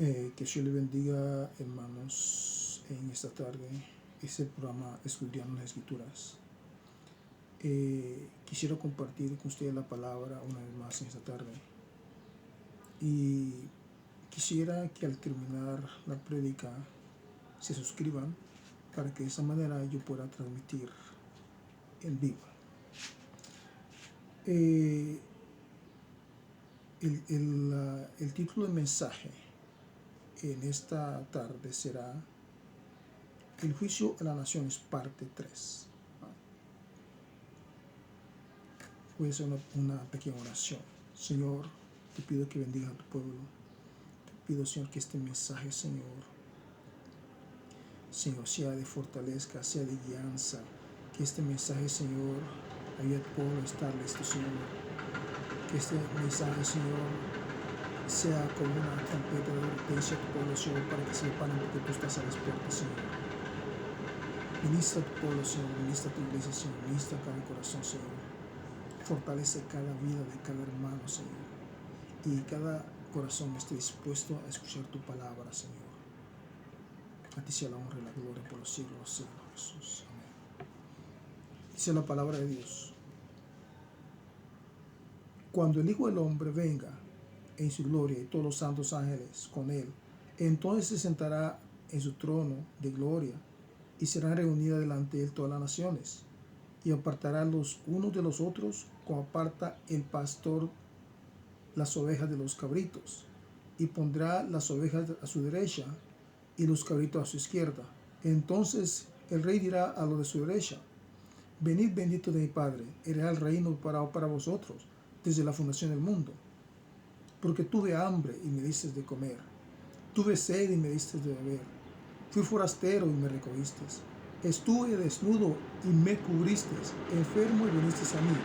Que Dios le bendiga, hermanos, en esta tarde. Este programa Estudiando las Escrituras. Quisiera compartir con ustedes la palabra una vez más en esta tarde. Y quisiera que al terminar la prédica se suscriban para que de esa manera yo pueda transmitir en vivo. El título del mensaje en esta tarde será El juicio a las naciones, parte 3. Voy a hacer una pequeña oración. Señor, te pido que bendiga a tu pueblo. Te pido, Señor, que este mensaje, Señor, sea de fortaleza, sea de guianza. Que este mensaje, Señor, ayude a tu pueblo a estar listo, Señor. Que este mensaje, Señor, sea como una trompeta de advertencia a tu pueblo, Señor, para que sepan que tú estás a las puertas, Señor. Ministra a tu pueblo, Señor. Ministra a tu iglesia, Señor. Ministra a cada corazón, Señor. Fortalece cada vida de cada hermano, Señor. Y cada corazón esté dispuesto a escuchar tu palabra, Señor. A ti sea la honra y la gloria por los siglos de los siglos, Jesús. Amén. Dice la palabra de Dios. Cuando el Hijo del Hombre venga en su gloria y todos los santos ángeles con él, entonces se sentará en su trono de gloria y serán reunidas delante de él todas las naciones, y apartará los unos de los otros como aparta el pastor las ovejas de los cabritos, y pondrá las ovejas a su derecha y los cabritos a su izquierda. Entonces el rey dirá a los de su derecha: venid bendito de mi Padre, heredad el reino preparado para vosotros desde la fundación del mundo. Porque tuve hambre y me diste de comer, tuve sed y me diste de beber, fui forastero y me recogiste, estuve desnudo y me cubriste, enfermo y viniste a mí,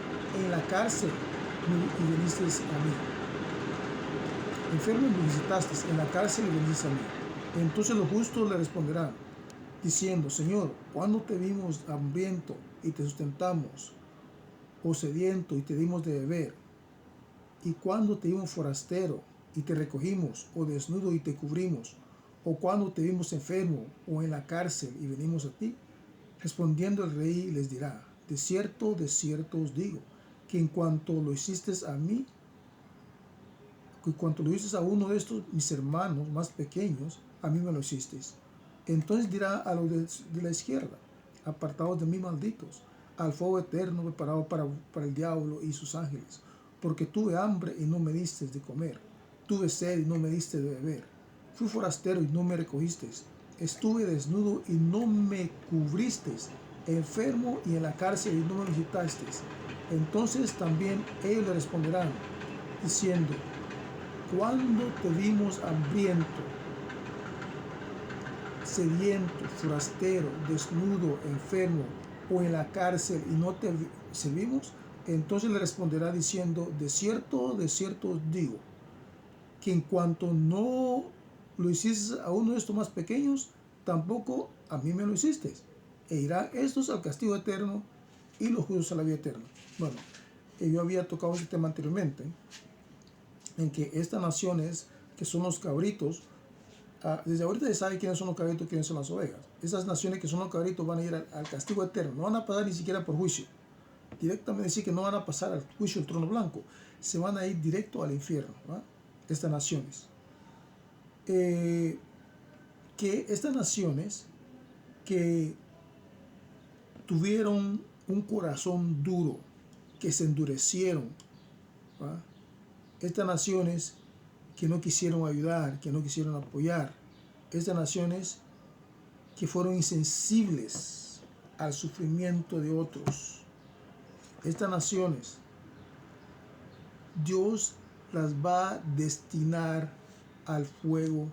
en la cárcel y viniste a mí, enfermo y me visitaste, en la cárcel y viniste a mí. Entonces los justos le responderán, diciendo: Señor, ¿cuándo te vimos hambriento y te sustentamos, o sediento y te dimos de beber? ¿Y cuándo te vimos forastero y te recogimos, o desnudo y te cubrimos? ¿O cuándo te vimos enfermo o en la cárcel y venimos a ti? Respondiendo el rey les dirá: de cierto os digo, que en cuanto lo hiciste a mí, que cuanto lo hiciste a uno de estos mis hermanos más pequeños, a mí me lo hicisteis. Entonces dirá a los de la izquierda: apartados de mí, malditos, al fuego eterno preparado para el diablo y sus ángeles. Porque tuve hambre y no me diste de comer, tuve sed y no me diste de beber, fui forastero y no me recogisteis, estuve desnudo y no me cubristeis, enfermo y en la cárcel y no me visitasteis. Entonces también ellos le responderán, diciendo: ¿cuándo te vimos hambriento, sediento, forastero, desnudo, enfermo o en la cárcel y no te servimos? Entonces le responderá diciendo: de cierto os digo, que en cuanto no lo hiciste a uno de estos más pequeños, tampoco a mí me lo hiciste. E irán estos al castigo eterno y los justos a la vida eterna. Bueno, yo había tocado este tema anteriormente, en que estas naciones, que son los cabritos, desde ahorita se sabe quiénes son los cabritos y quiénes son las ovejas. Esas naciones que son los cabritos van a ir al castigo eterno, no van a pasar ni siquiera por juicio. Directamente decir que no van a pasar al juicio del trono blanco, se van a ir directo al infierno, ¿va? Estas naciones. Que estas naciones que tuvieron un corazón duro, que se endurecieron, ¿va? Estas naciones que no quisieron ayudar, que no quisieron apoyar, estas naciones que fueron insensibles al sufrimiento de otros, estas naciones, Dios las va a destinar al fuego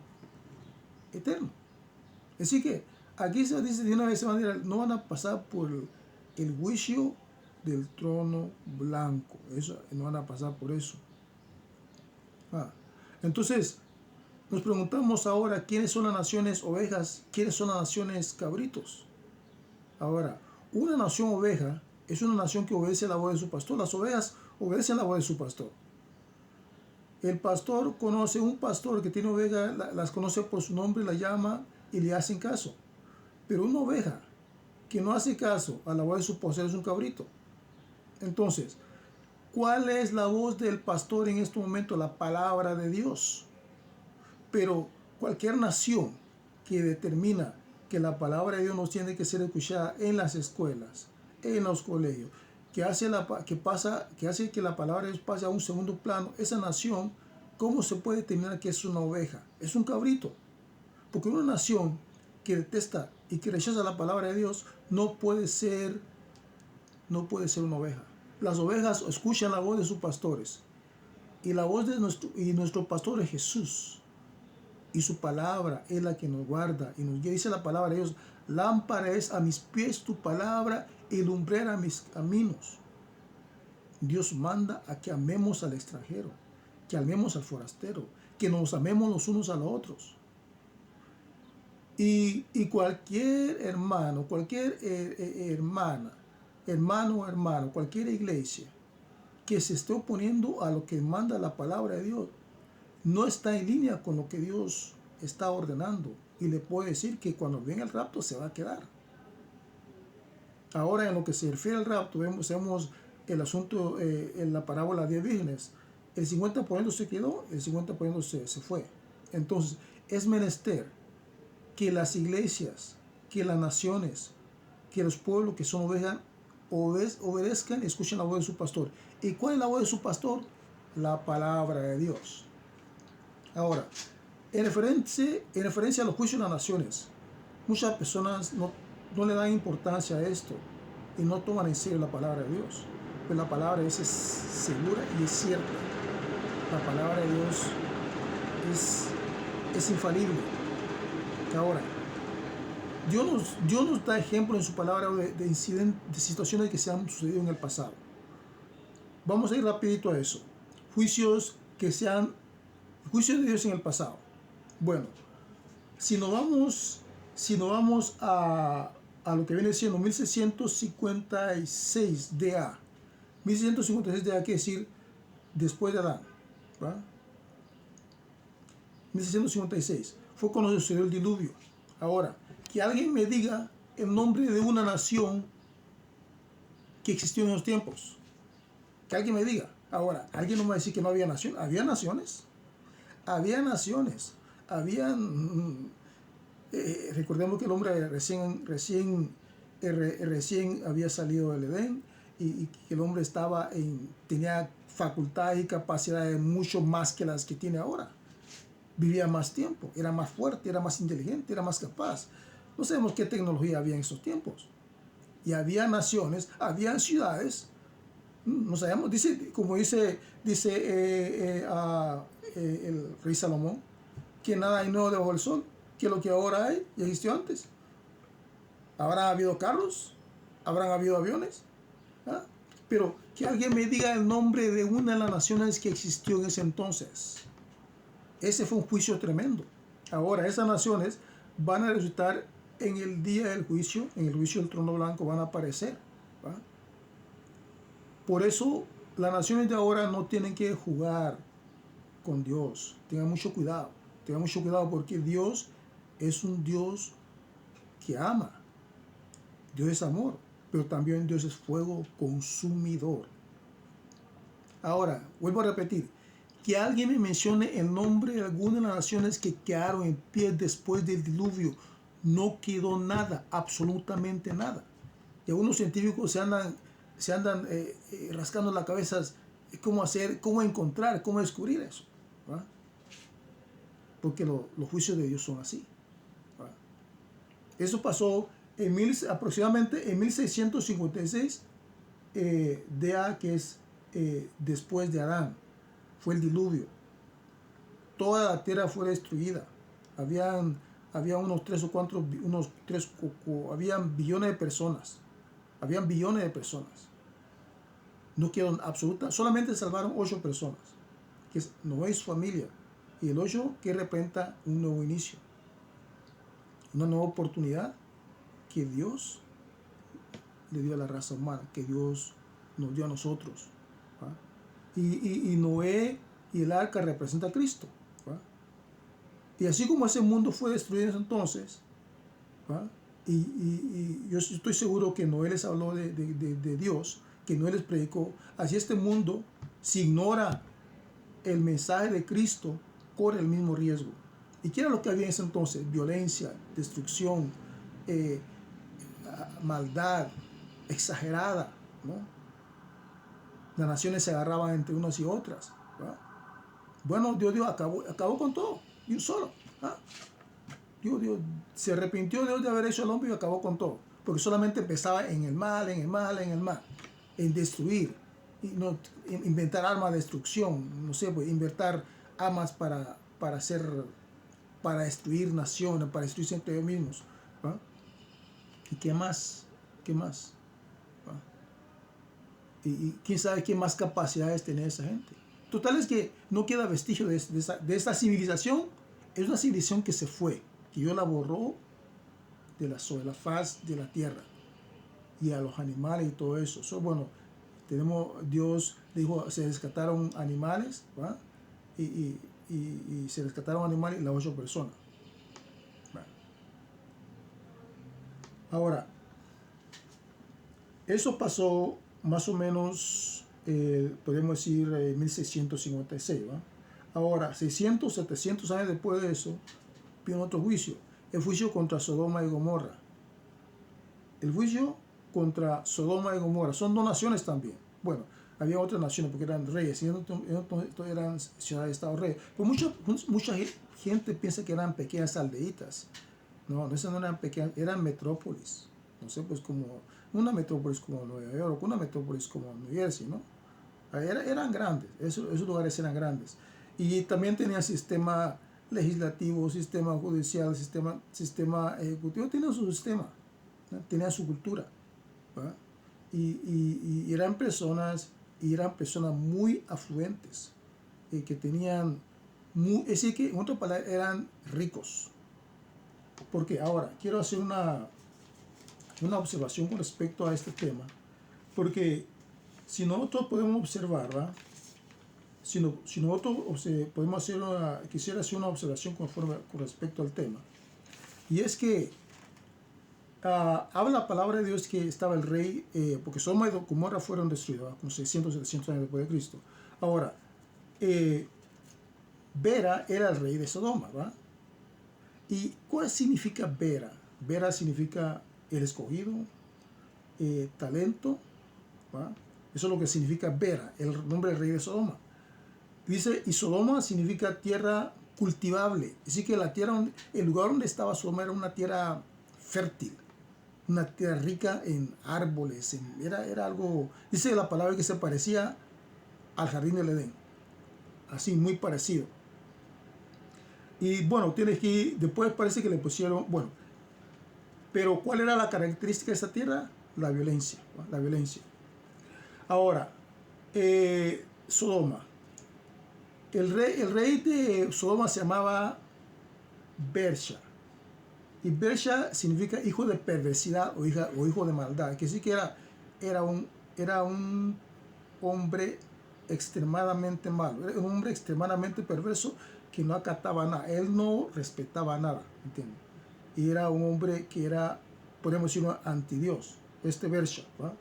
eterno. Así que aquí se dice de una vez, no van a pasar por el juicio del trono blanco, eso, no van a pasar por eso. Entonces, nos preguntamos ahora, ¿quiénes son las naciones ovejas? ¿Quiénes son las naciones cabritos? Ahora, una nación oveja es una nación que obedece a la voz de su pastor. Las ovejas obedecen la voz de su pastor. El pastor conoce, un pastor que tiene ovejas, las conoce por su nombre, la llama y le hacen caso. Pero una oveja que no hace caso a la voz de su pastor es un cabrito. Entonces, ¿cuál es la voz del pastor en este momento? La palabra de Dios. Pero cualquier nación que determina que la palabra de Dios no tiene que ser escuchada en las escuelas, en los colegios, que hace que la palabra de Dios pase a un segundo plano, esa nación, ¿cómo se puede determinar que es una oveja? Es un cabrito. Porque una nación que detesta y que rechaza la palabra de Dios no puede ser una oveja. Las ovejas escuchan la voz de sus pastores, y la voz de nuestro pastor es Jesús. Y su palabra es la que nos guarda y nos guía. Dice la palabra de Dios: lámpara es a mis pies tu palabra y lumbrera a mis caminos. Dios manda a que amemos al extranjero, que amemos al forastero, que nos amemos los unos a los otros. Y cualquier hermano, cualquier hermana, hermano o hermano, cualquier iglesia que se esté oponiendo a lo que manda la palabra de Dios, no está en línea con lo que Dios está ordenando, y le puedo decir que cuando venga el rapto se va a quedar. Ahora, en lo que se refiere al rapto, vemos el asunto en la parábola de 10 vírgenes. El 50% se quedó, el 50% se fue. Entonces, es menester que las iglesias, que las naciones, que los pueblos que son ovejas obedezcan y escuchen la voz de su pastor. ¿Y cuál es la voz de su pastor? La palabra de Dios. Ahora, en referencia a los juicios de las naciones, muchas personas no le dan importancia a esto y no toman en serio la palabra de Dios. Pero la palabra de Dios es segura y es cierta. La palabra de Dios es infalible. Ahora, Dios nos da ejemplo en su palabra de incidentes, de situaciones que se han sucedido en el pasado. Vamos a ir rapidito a eso. Juicios de Dios en el pasado. Bueno, si nos vamos a lo que viene siendo 1656 DA. 1656 DA quiere decir después de Adán, ¿verdad? 1656 fue cuando sucedió el diluvio. Ahora, que alguien me diga el nombre de una nación que existió en esos tiempos. Que alguien me diga. Ahora, alguien no me va a decir que no había nación. Había naciones. Recordemos que el hombre recién había salido del Edén, y que el hombre tenía facultades y capacidades mucho más que las que tiene ahora. Vivía más tiempo, era más fuerte, era más inteligente, era más capaz. No sabemos qué tecnología había en esos tiempos. Y había naciones, había ciudades, no sabemos, como dice el rey Salomón, que nada hay nuevo debajo del sol, que lo que ahora hay ya existió antes. ¿Habrán habido carros? ¿Habrán habido aviones? ¿Ah? Pero que alguien me diga el nombre de una de las naciones que existió en ese entonces. Ese fue un juicio tremendo. Ahora, esas naciones van a resucitar en el día del juicio, en el juicio del trono blanco van a aparecer. ¿Va? Por eso, las naciones de ahora no tienen que jugar con Dios. Tengan mucho cuidado porque Dios es un Dios que ama. Dios es amor, pero también Dios es fuego consumidor. Ahora, vuelvo a repetir, que alguien me mencione el nombre de alguna de las naciones que quedaron en pie después del diluvio. No quedó nada, absolutamente nada. Y algunos científicos se andan rascando la cabeza cómo encontrar, cómo descubrir eso. ¿Va? Porque los juicios de Dios son así. ¿Va? Eso pasó aproximadamente en 1656 DA, que es después de Adán. Fue el diluvio. Toda la tierra fue destruida. Habían billones de personas. No quedó solamente salvaron 8 personas, que es Noé y su familia. Y el 8 que representa un nuevo inicio, una nueva oportunidad que Dios le dio a la raza humana, que Dios nos dio a nosotros. ¿Va? Y Noé y el arca representa a Cristo. ¿Va? Y así como ese mundo fue destruido en ese entonces, ¿va? Y yo estoy seguro que Noé les habló de Dios, que Noé les predicó, así este mundo, si ignora el mensaje de Cristo, corre el mismo riesgo. ¿Y qué era lo que había en ese entonces? Violencia, destrucción, maldad exagerada, ¿no? Las naciones se agarraban entre unas y otras, ¿verdad? Bueno, Dios acabó con todo, y un solo. ¿Ah? Dios se arrepintió Dios de haber hecho al hombre y acabó con todo, porque solamente empezaba en el mal, en destruir, y no, inventar armas de destrucción, no sé, pues, inventar armas para destruir naciones, para destruirse entre ellos mismos. ¿Va? ¿Y qué más? ¿Qué más? ¿Va? Y quién sabe qué más capacidades tiene esa gente. Total es que no queda vestigio de esta civilización. Es una civilización que se fue, que Dios la borró de la faz de la tierra, y a los animales y todo eso. Bueno, Dios dijo, se rescataron animales, ¿va? Y se rescataron animales y las 8 personas. ¿Va? Ahora, eso pasó más o menos, podemos decir, 1656, ¿va? Ahora, 600, 700 años después de eso, vino otro juicio, el juicio contra Sodoma y Gomorra. El juicio contra Sodoma y Gomorra, son 2 naciones también. Bueno, había otras naciones porque eran reyes, y eran ciudades-estado reyes. Pues mucha gente piensa que eran pequeñas aldeitas. No, esas no eran pequeñas, eran metrópolis. No sé, pues como una metrópolis como Nueva York, una metrópolis como New Jersey, ¿no? Eran grandes, esos lugares eran grandes. Y también tenían sistema legislativo, sistema judicial, sistema ejecutivo, tenían su sistema, ¿no? Tenían su cultura, ¿va? Y eran personas muy afluentes, que tenían, es decir, que en otras palabras eran ricos. Porque ahora quiero hacer una observación con respecto a este tema, porque si nosotros podemos observar, ¿va? Si nosotros podemos quisiera hacer una observación con respecto al tema, y es que habla la palabra de Dios que estaba el rey, porque Sodoma y Gomorra fueron destruidas, con 600, 700 años después de Cristo. Ahora, Bera era el rey de Sodoma, ¿va? ¿Y cuál significa Bera? Bera significa el escogido, talento, ¿va? Eso es lo que significa Bera, el nombre del rey de Sodoma. Dice, y Sodoma significa tierra cultivable. Es decir, que el lugar donde estaba Sodoma era una tierra fértil, una tierra rica en árboles. Era algo, dice la palabra, que se parecía al jardín del Edén. Así, muy parecido. Y bueno, después parece que le pusieron, bueno, pero ¿cuál era la característica de esta tierra? La violencia, ¿no? La violencia. Ahora, Sodoma. El rey de Sodoma se llamaba Bersha. Y Bersha significa hijo de perversidad o hijo de maldad. Que sí que era un hombre extremadamente malo. Era un hombre extremadamente perverso que no acataba nada. Él no respetaba nada, ¿entiendes? Y era un hombre que era, podemos decirlo, antidios. Bersha, ¿va?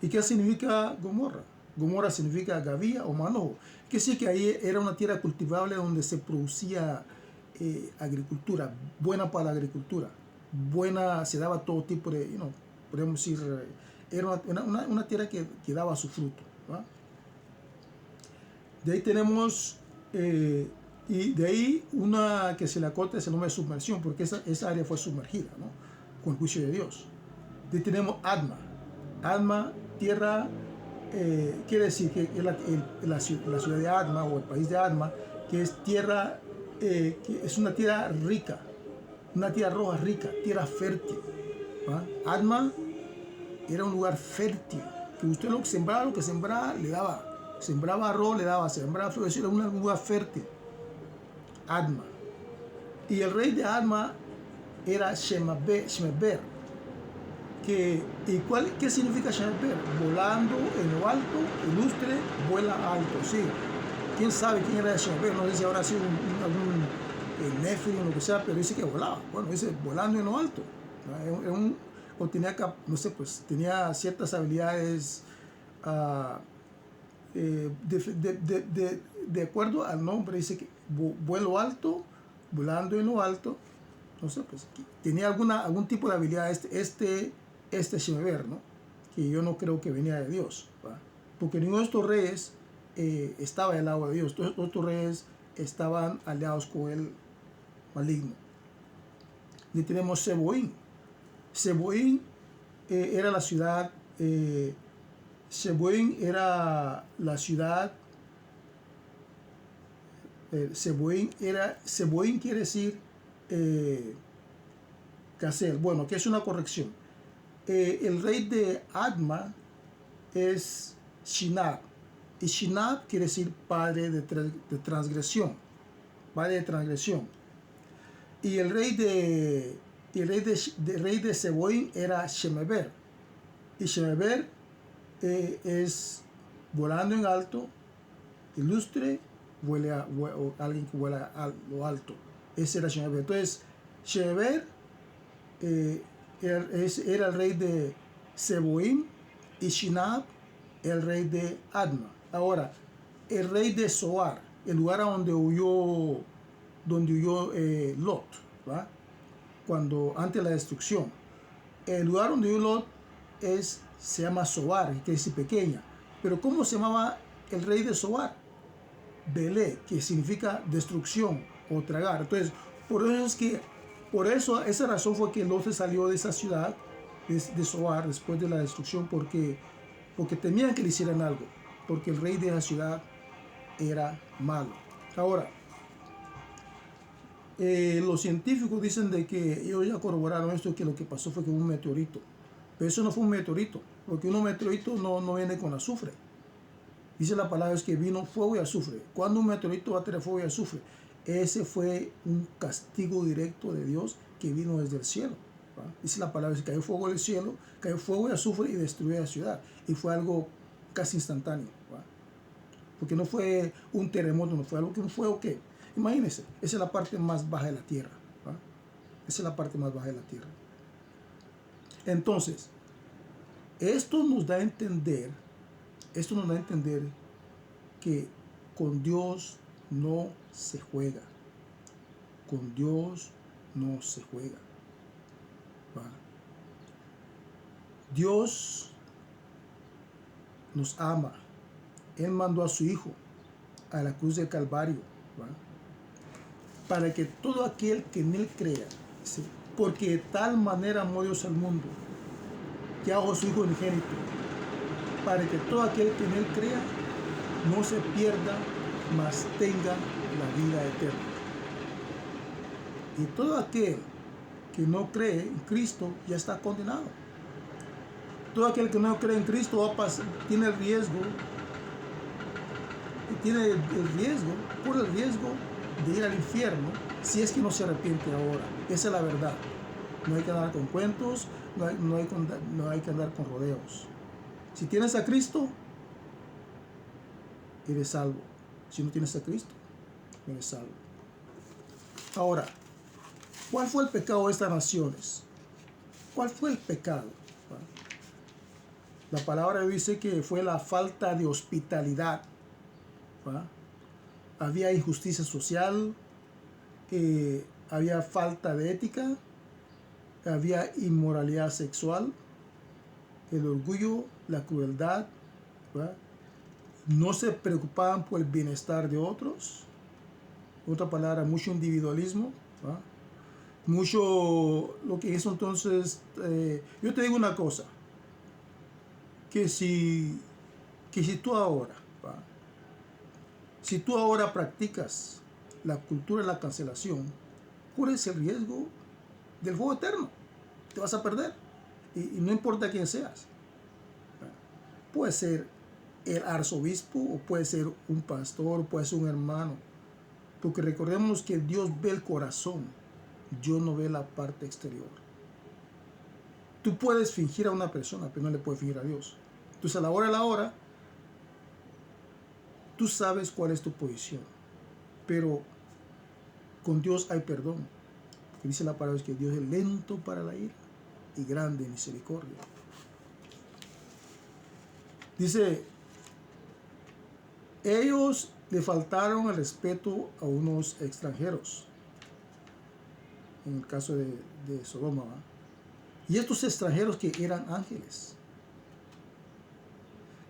¿Y qué significa Gomorra? Gomorra significa gavilla o manojo. Que sí que ahí era una tierra cultivable donde se producía agricultura, buena para la agricultura, se daba todo tipo de, podemos decir, era una tierra que daba su fruto, ¿va? De ahí tenemos, y de ahí una que se le acota es el nombre de submersión, porque esa área fue sumergida, ¿no? Con el juicio de Dios. De ahí tenemos Adma, tierra, quiere decir que es la ciudad de Adma o el país de Adma, que es tierra, que es una tierra rica, una tierra roja rica, tierra fértil, ¿va? Adma era un lugar fértil, que usted lo que sembraba le daba, sembraba arroz le daba, sembraba flores, era un lugar fértil. Adma. Y el rey de Adma era Shemeber. ¿Qué significa Shemeber? Volando en lo alto, ilustre, vuela alto, sí. quién sabe quién era Shemeber, no sé si habrá sido algún Nefilim o lo que sea, pero dice que volaba. Bueno, dice volando en lo alto. O tenía, no sé, pues tenía ciertas habilidades uh, de acuerdo al nombre, dice que vuelo alto, volando en lo alto, no sé, pues tenía algún tipo de habilidad este Shemeber, ¿no? Que yo no creo que venía de Dios, ¿va? Porque ninguno de estos reyes estaba del lado de Dios. Todos estos reyes estaban aliados con el maligno. Y tenemos Seboín. Seboín era la ciudad, Seboín era la ciudad, Seboín quiere decir Gacel. Bueno, que es una corrección. El rey de Adma es Shinab. Y Shinab quiere decir padre de transgresión. Padre de transgresión. Y el rey de Seboín era Shemeber. Y Shemeber es volando en alto, ilustre, o alguien que vuela a lo alto. Ese era Shemeber. Entonces, Shemeber era el rey de Seboín y Shinab el rey de Adma. Ahora, el rey de Zoar, el lugar a donde huyó Lot, ¿va? Antes de la destrucción. El lugar donde huyó Lot se llama Zoar, que quiere decir pequeña. Pero ¿cómo se llamaba el rey de Zoar? Belé, que significa destrucción o tragar. Entonces, esa razón fue que Lot salió de esa ciudad de Zoar después de la destrucción, porque temían que le hicieran algo, porque el rey de la ciudad era malo. Ahora, los científicos dicen de que ellos ya corroboraron esto, que lo que pasó fue que un meteorito. Pero eso no fue un meteorito, porque un meteorito no viene con azufre. Dice la palabra es que vino fuego y azufre. ¿Cuándo un meteorito va a tener fuego y azufre? Ese fue un castigo directo de Dios que vino desde el cielo, ¿va? Dice la palabra, que cayó fuego del cielo, cayó fuego y azufre y destruyó la ciudad. Y fue algo casi instantáneo, ¿va? Porque no fue un terremoto, no fue algo que un fuego que, imagínense, esa es la parte más baja de la tierra, ¿va? Esa es la parte más baja de la tierra. Entonces, esto nos da a entender que con Dios no se juega. Con Dios no se juega. ¿Va? Dios nos ama. Él mandó a su Hijo a la cruz del Calvario, ¿va? Para que todo aquel que en Él crea, ¿sí? Porque de tal manera amó Dios al mundo, que dejó su Hijo unigénito, para que todo aquel que en Él crea no se pierda, mas tenga la vida eterna. Y todo aquel que no cree en Cristo ya está condenado. Todo aquel que no cree en Cristo tiene el riesgo, corre el riesgo de ir al infierno si es que no se arrepiente ahora. Esa es la verdad. No hay que andar con cuentos, no hay que andar con rodeos. Si tienes a Cristo, eres salvo. Si no tienes a Cristo, eres salvo. Ahora, ¿cuál fue el pecado de estas naciones? ¿Cuál fue el pecado? La palabra dice que fue la falta de hospitalidad. ¿Va? Había injusticia social, había falta de ética, había inmoralidad sexual, el orgullo, la crueldad, ¿va? No se preocupaban por el bienestar de otros. Otra palabra, mucho individualismo, ¿va? Mucho lo que hizo entonces, yo te digo una cosa, que si tú ahora, ¿va? Si tú ahora practicas la cultura de la cancelación, corres el riesgo del fuego eterno. Te vas a perder. Y no importa quién seas. Puede ser el arzobispo, o puede ser un pastor, puede ser un hermano. Porque recordemos que Dios ve el corazón. Dios no ve la parte exterior. Tú puedes fingir a una persona, pero no le puedes fingir a Dios. Entonces a la hora, tú sabes cuál es tu posición, pero con Dios hay perdón. Porque dice la palabra que Dios es lento para la ira y grande en misericordia. Dice, ellos le faltaron el respeto a unos extranjeros, en el caso de Sodoma, ¿va? Y estos extranjeros que eran ángeles,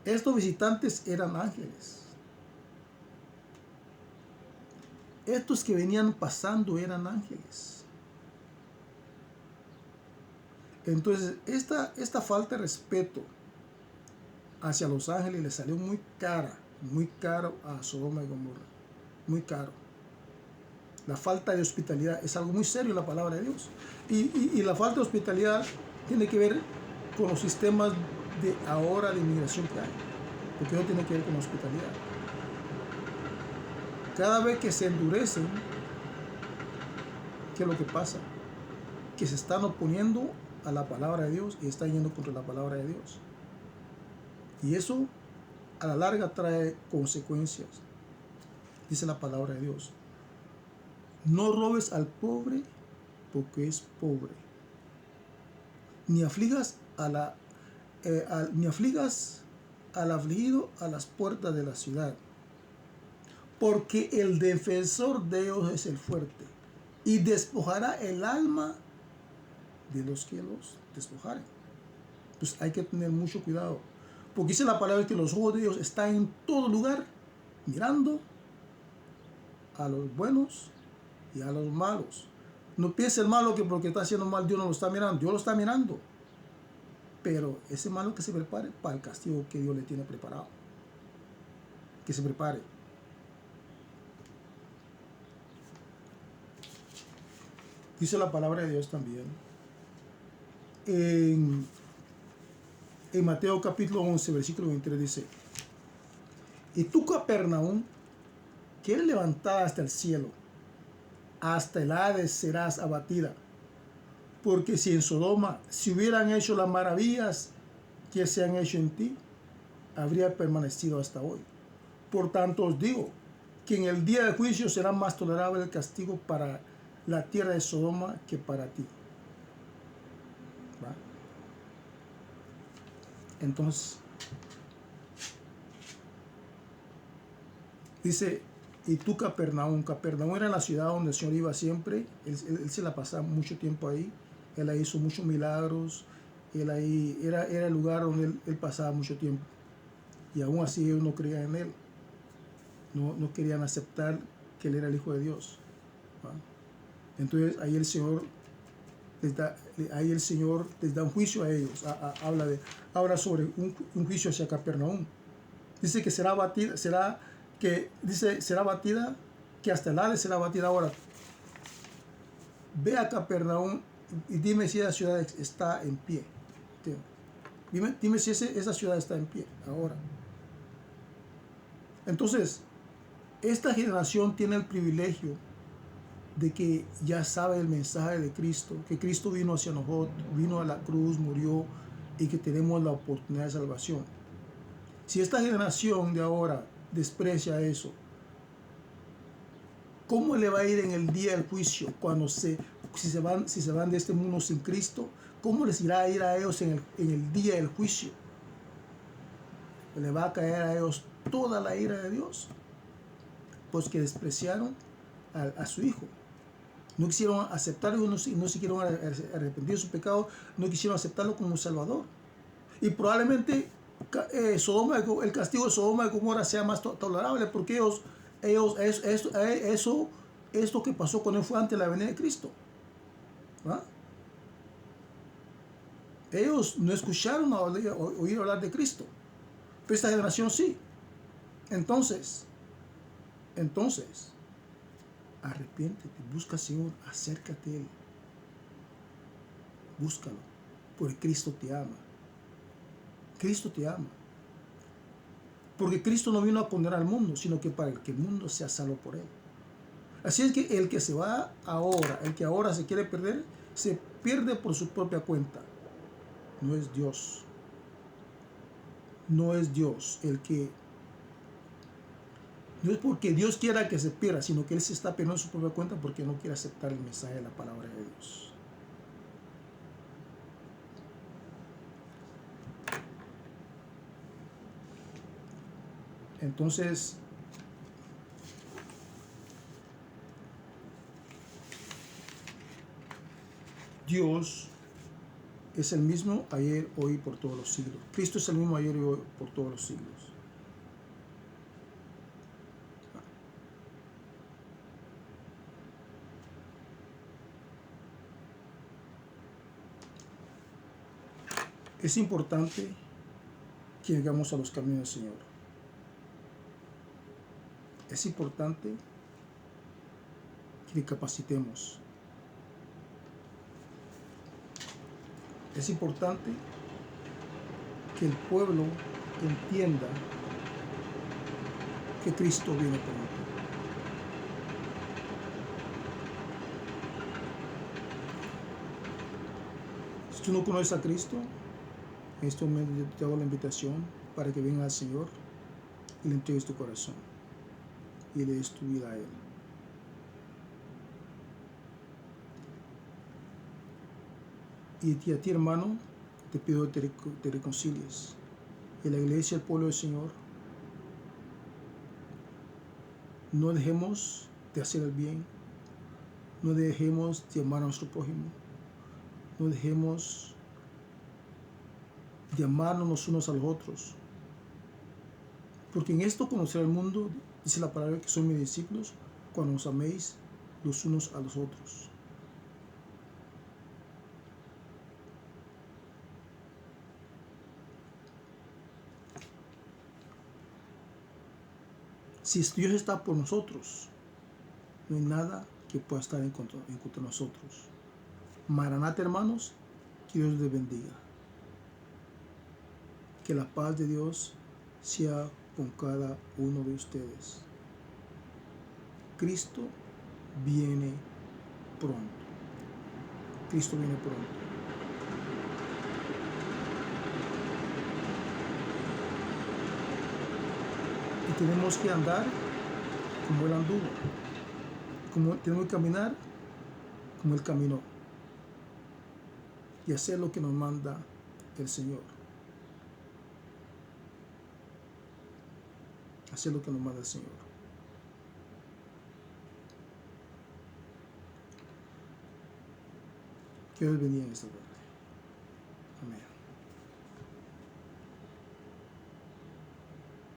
estos visitantes eran ángeles, estos que venían pasando eran ángeles. Entonces esta falta de respeto hacia los ángeles le salió muy caro a Sodoma y Gomorra, muy caro. La falta de hospitalidad es algo muy serio en la palabra de Dios. Y la falta de hospitalidad tiene que ver con los sistemas de ahora de inmigración que hay, porque no tiene que ver con la hospitalidad. Cada vez que se endurecen, ¿qué es lo que pasa? Que se están oponiendo a la palabra de Dios y están yendo contra la palabra de Dios. Y eso a la larga trae consecuencias. Dice la palabra de Dios: no robes al pobre porque es pobre, ni afligas ni afligas al afligido a las puertas de la ciudad, porque el defensor de ellos es el fuerte, y despojará el alma de los que los despojaren. Pues hay que tener mucho cuidado, porque dice la palabra que los ojos de Dios están en todo lugar, mirando a los buenos y a los malos. No piense el malo que porque está haciendo mal Dios no lo está mirando. Dios lo está mirando, pero ese malo que se prepare para el castigo que Dios le tiene preparado, que se prepare. Dice la palabra de Dios también en Mateo capítulo 11 versículo 23, dice: y tú, Capernaum, que eres levantada hasta el cielo, hasta el Hades serás abatida. Porque si en Sodoma se hubieran hecho las maravillas que se han hecho en ti, habría permanecido hasta hoy. Por tanto os digo que en el día del juicio será más tolerable el castigo para la tierra de Sodoma que para ti. ¿Va? Entonces, dice, y tú, Capernaum. Capernaum era la ciudad donde el Señor iba siempre. Él se la pasaba mucho tiempo ahí. Él ahí hizo muchos milagros. Él ahí era el lugar donde él pasaba mucho tiempo. Y aún así ellos no creían en él. No querían aceptar que él era el Hijo de Dios. ¿Va? Entonces ahí el Señor les da un juicio a ellos. Habla sobre un juicio hacia Capernaum. Dice que será batida, será batida, que hasta el Hades será batida. Ahora, ve a Capernaum y dime si esa ciudad está en pie. Dime si esa ciudad está en pie ahora. Entonces, esta generación tiene el privilegio de que ya sabe el mensaje de Cristo, que Cristo vino hacia nosotros, vino a la cruz, murió, y que tenemos la oportunidad de salvación. Si esta generación de ahora desprecia eso, ¿cómo le va a ir en el día del juicio cuando si se van de este mundo sin Cristo? ¿Cómo les irá a ir a ellos en el día del juicio? ¿Le va a caer a ellos toda la ira de Dios? Pues que despreciaron a su Hijo. No quisieron aceptarlo, no se quisieron arrepentir de su pecado, no quisieron aceptarlo como Salvador. Y probablemente el castigo de Sodoma y Gomorra sea más tolerable, porque esto que pasó con él fue antes de la venida de Cristo. ¿Va? Ellos no escucharon oír hablar de Cristo, pero esta generación sí. Entonces, arrepiéntete, busca al Señor, acércate a Él, búscalo, porque Cristo te ama. Cristo te ama. Porque Cristo no vino a condenar al mundo, sino que para que el mundo sea salvo por Él. Así es que el que se va ahora, el que ahora se quiere perder, se pierde por su propia cuenta. No es Dios. No es Dios el que No es porque Dios quiera que se pierda, sino que Él se está perdiendo su propia cuenta porque no quiere aceptar el mensaje de la palabra de Dios. Entonces, Dios es el mismo ayer, hoy, por todos los siglos. Cristo es el mismo ayer y hoy, por todos los siglos. Es importante que llegamos a los caminos del Señor. Es importante que recapacitemos. Es importante que el pueblo entienda que Cristo viene pronto. Si tú no conoces a Cristo, en este momento yo te hago la invitación para que vengas al Señor y le entregues tu corazón y le des tu vida a Él. Y a ti, hermano, te pido que te reconcilies. En la iglesia, el pueblo del Señor, no dejemos de hacer el bien, no dejemos de amar a nuestro prójimo, no dejemos de amarnos los unos a los otros. Porque en esto conocerá el mundo, dice la palabra, que son mis discípulos, cuando os améis los unos a los otros. Si Dios está por nosotros, no hay nada que pueda estar en contra de nosotros. Maranata, hermanos, que Dios les bendiga. Que la paz de Dios sea con cada uno de ustedes. Cristo viene pronto. Cristo viene pronto. Y tenemos que andar como Él anduvo. Tenemos que caminar como Él caminó. Y hacer lo que nos manda el Señor. Hacer lo que nos manda el Señor. Que Dios bendiga en esta tarde. Amén.